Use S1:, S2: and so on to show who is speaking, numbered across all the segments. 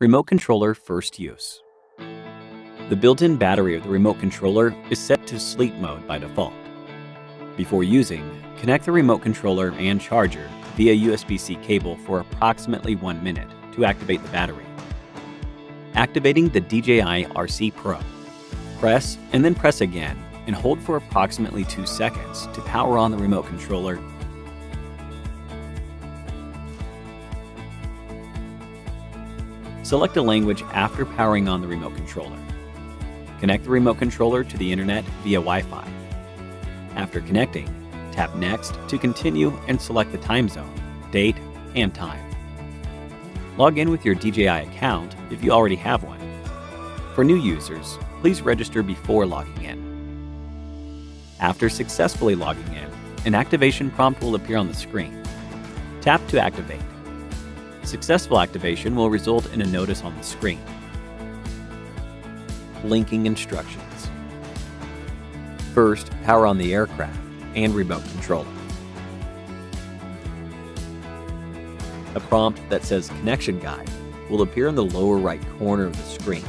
S1: Remote Controller First Use. The built-in battery of the remote controller is set to sleep mode by default. Before using, connect the remote controller and charger via USB-C cable for approximately 1 minute to activate the battery. Activating the DJI RC Pro. Press and then press again and hold for approximately 2 seconds to power on the remote controller. Select a language after powering on the remote controller. Connect the remote controller to the internet via Wi-Fi. After connecting, tap Next to continue and select the time zone, date, and time. Log in with your DJI account if you already have one. For new users, please register before logging in. After successfully logging in, an activation prompt will appear on the screen. Tap to activate. Successful activation will result in a notice on the screen. Linking instructions. First, power on the aircraft and remote controller. A prompt that says Connection Guide will appear in the lower right corner of the screen,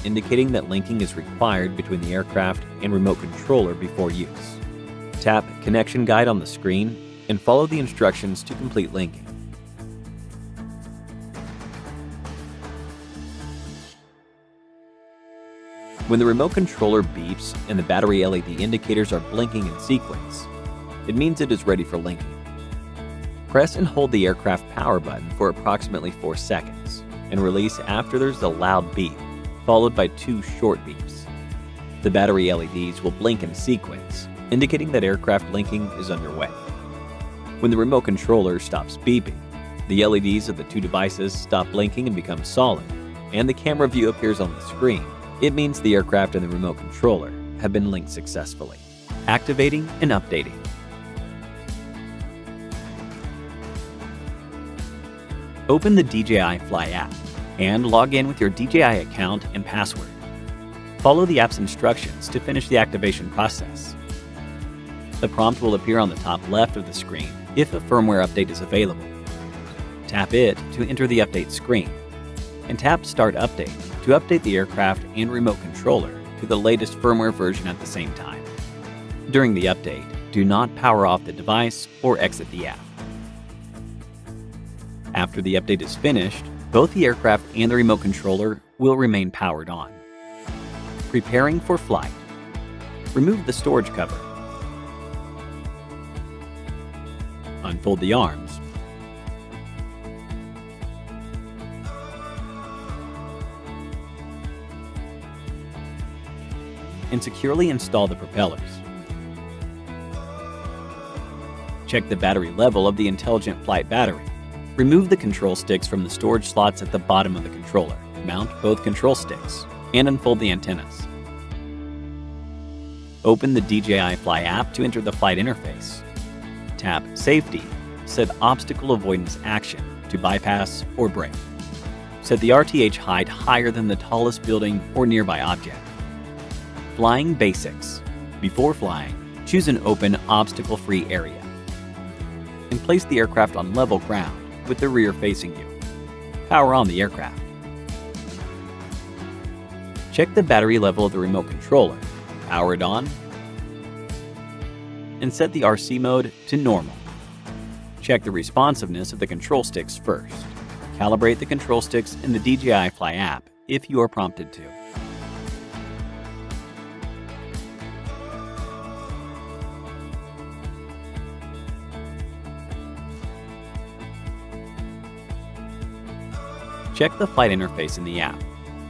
S1: indicating that linking is required between the aircraft and remote controller before use. Tap Connection Guide on the screen and follow the instructions to complete linking. When the remote controller beeps and the battery LED indicators are blinking in sequence, it means it is ready for linking. Press and hold the aircraft power button for approximately 4 seconds and release after there's a loud beep, followed by 2 short beeps. The battery LEDs will blink in sequence, indicating that aircraft linking is underway. When the remote controller stops beeping, the LEDs of the 2 devices stop blinking and become solid, and the camera view appears on the screen. It means the aircraft and the remote controller have been linked successfully. Activating and updating. Open the DJI Fly app and log in with your DJI account and password. Follow the app's instructions to finish the activation process. The prompt will appear on the top left of the screen if a firmware update is available. Tap it to enter the update screen, and tap Start Update to update the aircraft and remote controller to the latest firmware version at the same time. During the update, do not power off the device or exit the app. After the update is finished, both the aircraft and the remote controller will remain powered on. Preparing for flight. Remove the storage cover. Unfold the arms. And securely install the propellers. Check the battery level of the Intelligent Flight battery. Remove the control sticks from the storage slots at the bottom of the controller. Mount both control sticks and unfold the antennas. Open the DJI Fly app to enter the flight interface. Tap Safety. Set Obstacle Avoidance Action to bypass or brake. Set the RTH height higher than the tallest building or nearby object. Flying Basics. Before flying, choose an open, obstacle-free area and place the aircraft on level ground with the rear facing you. Power on the aircraft. Check the battery level of the remote controller. Power it on and set the RC mode to normal. Check the responsiveness of the control sticks first. Calibrate the control sticks in the DJI Fly app if you are prompted to. Check the flight interface in the app.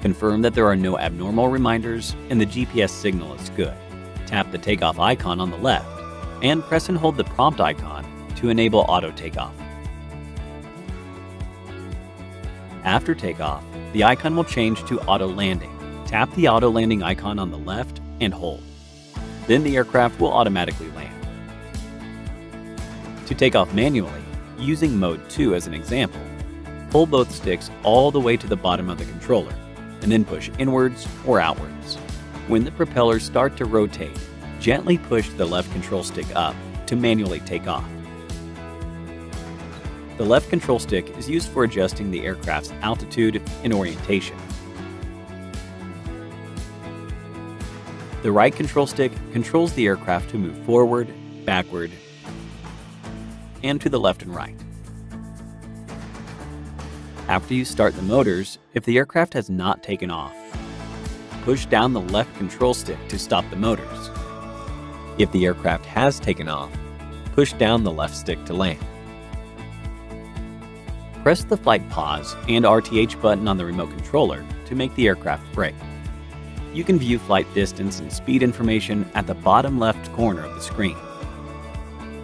S1: Confirm that there are no abnormal reminders and the GPS signal is good. Tap the takeoff icon on the left and press and hold the prompt icon to enable auto takeoff. After takeoff, the icon will change to auto landing. Tap the auto landing icon on the left and hold. Then the aircraft will automatically land. To take off manually, using Mode 2 as an example, pull both sticks all the way to the bottom of the controller, and then push inwards or outwards. When the propellers start to rotate, gently push the left control stick up to manually take off. The left control stick is used for adjusting the aircraft's altitude and orientation. The right control stick controls the aircraft to move forward, backward, and to the left and right. After you start the motors, if the aircraft has not taken off, push down the left control stick to stop the motors. If the aircraft has taken off, push down the left stick to land. Press the flight pause and RTH button on the remote controller to make the aircraft brake. You can view flight distance and speed information at the bottom left corner of the screen.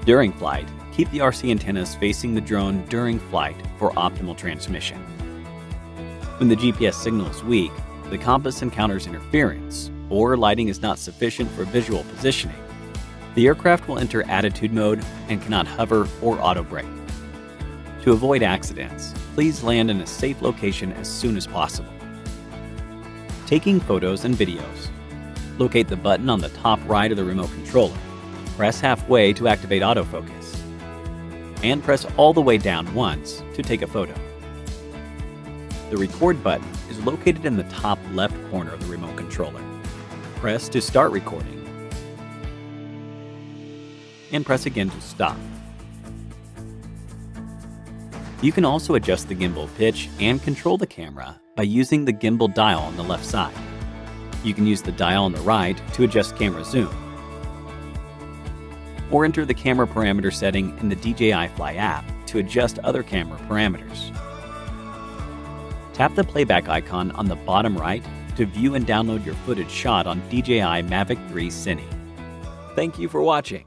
S1: During flight, keep the RC antennas facing the drone during flight for optimal transmission. When the GPS signal is weak, the compass encounters interference, or lighting is not sufficient for visual positioning, the aircraft will enter attitude mode and cannot hover or auto-brake. To avoid accidents, please land in a safe location as soon as possible. Taking photos and videos. Locate the button on the top right of the remote controller. Press halfway to activate autofocus. And press all the way down once to take a photo. The record button is located in the top left corner of the remote controller. Press to start recording. And press again to stop. You can also adjust the gimbal pitch and control the camera by using the gimbal dial on the left side. You can use the dial on the right to adjust camera zoom, or enter the camera parameter setting in the DJI Fly app to adjust other camera parameters. Tap the playback icon on the bottom right to view and download your footage shot on DJI Mavic 3 Cine. Thank you for watching.